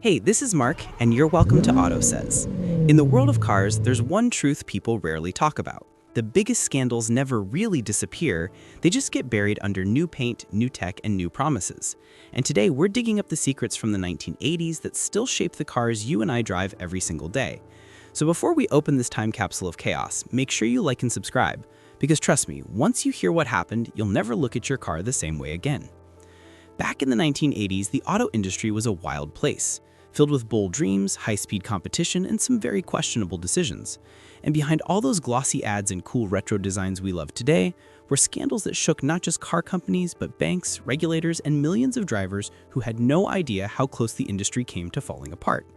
Hey, this is Mark, and you're welcome to AUTOSAYS. In the world of cars, there's one truth people rarely talk about. The biggest scandals never really disappear, they just get buried under new paint, new tech, and new promises. And today, we're digging up the secrets from the 1980s that still shape the cars you and I drive every single day. So before we open this time capsule of chaos, make sure you like and subscribe. Because trust me, once you hear what happened, you'll never look at your car the same way again. Back in the 1980s, the auto industry was a wild place, filled with bold dreams, high-speed competition, and some very questionable decisions. And behind all those glossy ads and cool retro designs we love today were scandals that shook not just car companies, but banks, regulators, and millions of drivers who had no idea how close the industry came to falling apart.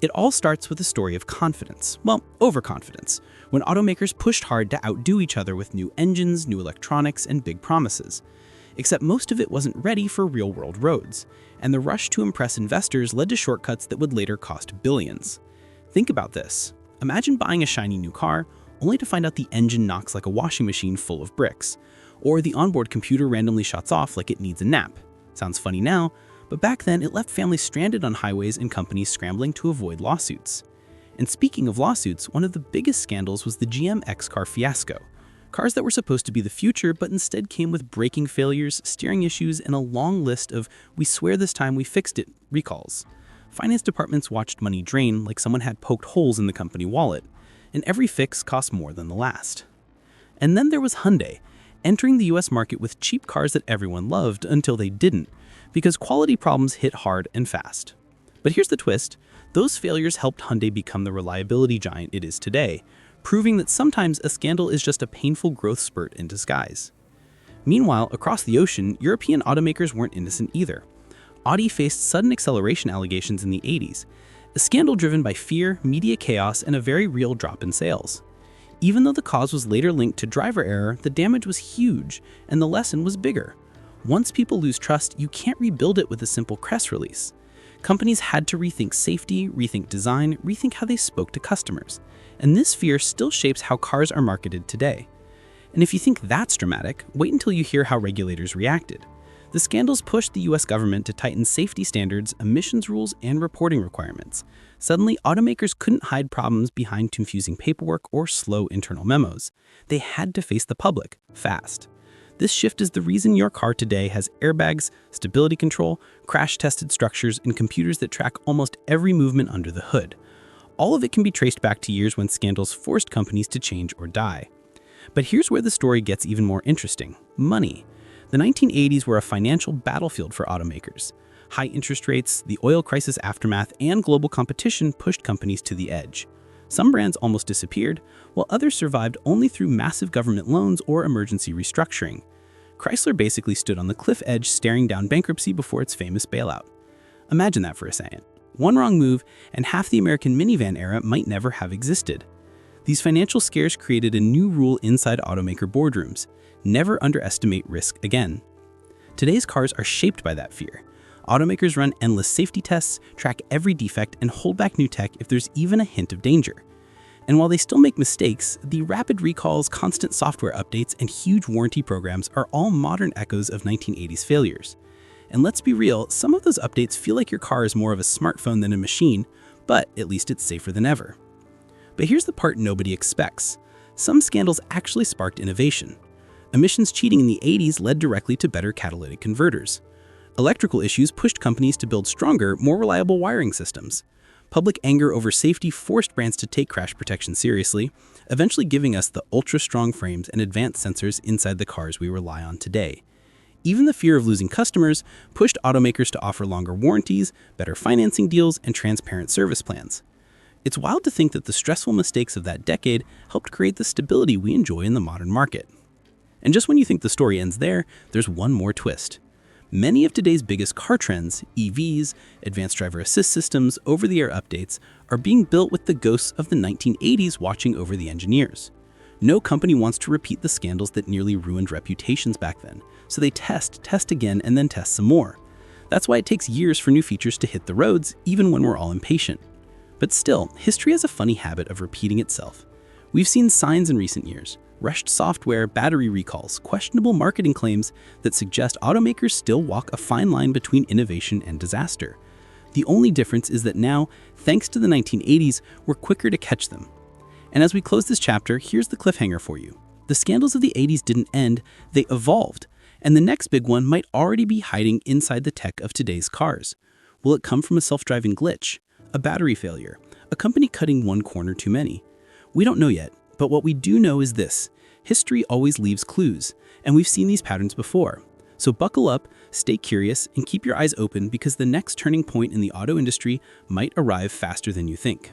It all starts with a story of confidence, well, overconfidence, when automakers pushed hard to outdo each other with new engines, new electronics, and big promises. Except most of it wasn't ready for real-world roads, and the rush to impress investors led to shortcuts that would later cost billions. Think about this. Imagine buying a shiny new car, only to find out the engine knocks like a washing machine full of bricks, or the onboard computer randomly shuts off like it needs a nap. Sounds funny now, but back then it left families stranded on highways and companies scrambling to avoid lawsuits. And speaking of lawsuits, one of the biggest scandals was the GM X-Car fiasco. Cars that were supposed to be the future but instead came with braking failures, steering issues, and a long list of "we swear this time we fixed it" recalls. Finance departments watched money drain like someone had poked holes in the company wallet, and every fix cost more than the last. And then there was Hyundai, entering the US market with cheap cars that everyone loved until they didn't, because quality problems hit hard and fast. But here's the twist: those failures helped Hyundai become the reliability giant it is today, proving that sometimes a scandal is just a painful growth spurt in disguise. Meanwhile, across the ocean, European automakers weren't innocent either. Audi faced sudden acceleration allegations in the 80s, a scandal driven by fear, media chaos, and a very real drop in sales. Even though the cause was later linked to driver error, the damage was huge, and the lesson was bigger. Once people lose trust, you can't rebuild it with a simple press release. Companies had to rethink safety, rethink design, rethink how they spoke to customers. And this fear still shapes how cars are marketed today. And if you think that's dramatic, wait until you hear how regulators reacted. The scandals pushed the US government to tighten safety standards, emissions rules, and reporting requirements. Suddenly, automakers couldn't hide problems behind confusing paperwork or slow internal memos. They had to face the public, fast. This shift is the reason your car today has airbags, stability control, crash-tested structures, and computers that track almost every movement under the hood. All of it can be traced back to years when scandals forced companies to change or die. But here's where the story gets even more interesting: money. The 1980s were a financial battlefield for automakers. High interest rates, the oil crisis aftermath, and global competition pushed companies to the edge. Some brands almost disappeared, while others survived only through massive government loans or emergency restructuring. Chrysler basically stood on the cliff edge, staring down bankruptcy before its famous bailout. Imagine that for a second. One wrong move, and half the American minivan era might never have existed. These financial scares created a new rule inside automaker boardrooms: never underestimate risk again. Today's cars are shaped by that fear. Automakers run endless safety tests, track every defect, and hold back new tech if there's even a hint of danger. And while they still make mistakes, the rapid recalls, constant software updates, and huge warranty programs are all modern echoes of 1980s failures. And let's be real, some of those updates feel like your car is more of a smartphone than a machine, but at least it's safer than ever. But here's the part nobody expects. Some scandals actually sparked innovation. Emissions cheating in the 80s led directly to better catalytic converters. Electrical issues pushed companies to build stronger, more reliable wiring systems. Public anger over safety forced brands to take crash protection seriously, eventually giving us the ultra-strong frames and advanced sensors inside the cars we rely on today. Even the fear of losing customers pushed automakers to offer longer warranties, better financing deals, and transparent service plans. It's wild to think that the stressful mistakes of that decade helped create the stability we enjoy in the modern market. And just when you think the story ends there, there's one more twist. Many of today's biggest car trends, EVs, advanced driver assist systems, over-the-air updates, are being built with the ghosts of the 1980s watching over the engineers. No company wants to repeat the scandals that nearly ruined reputations back then, so they test again, and then test some more. That's why it takes years for new features to hit the roads, even when we're all impatient. But still, history has a funny habit of repeating itself. We've seen signs in recent years: rushed software, battery recalls, questionable marketing claims that suggest automakers still walk a fine line between innovation and disaster. The only difference is that now, thanks to the 1980s, we're quicker to catch them. And as we close this chapter, here's the cliffhanger for you. The scandals of the 80s didn't end, they evolved. And the next big one might already be hiding inside the tech of today's cars. Will it come from a self-driving glitch, a battery failure, a company cutting one corner too many? We don't know yet, but what we do know is this: history always leaves clues, and we've seen these patterns before. So buckle up, stay curious, and keep your eyes open because the next turning point in the auto industry might arrive faster than you think.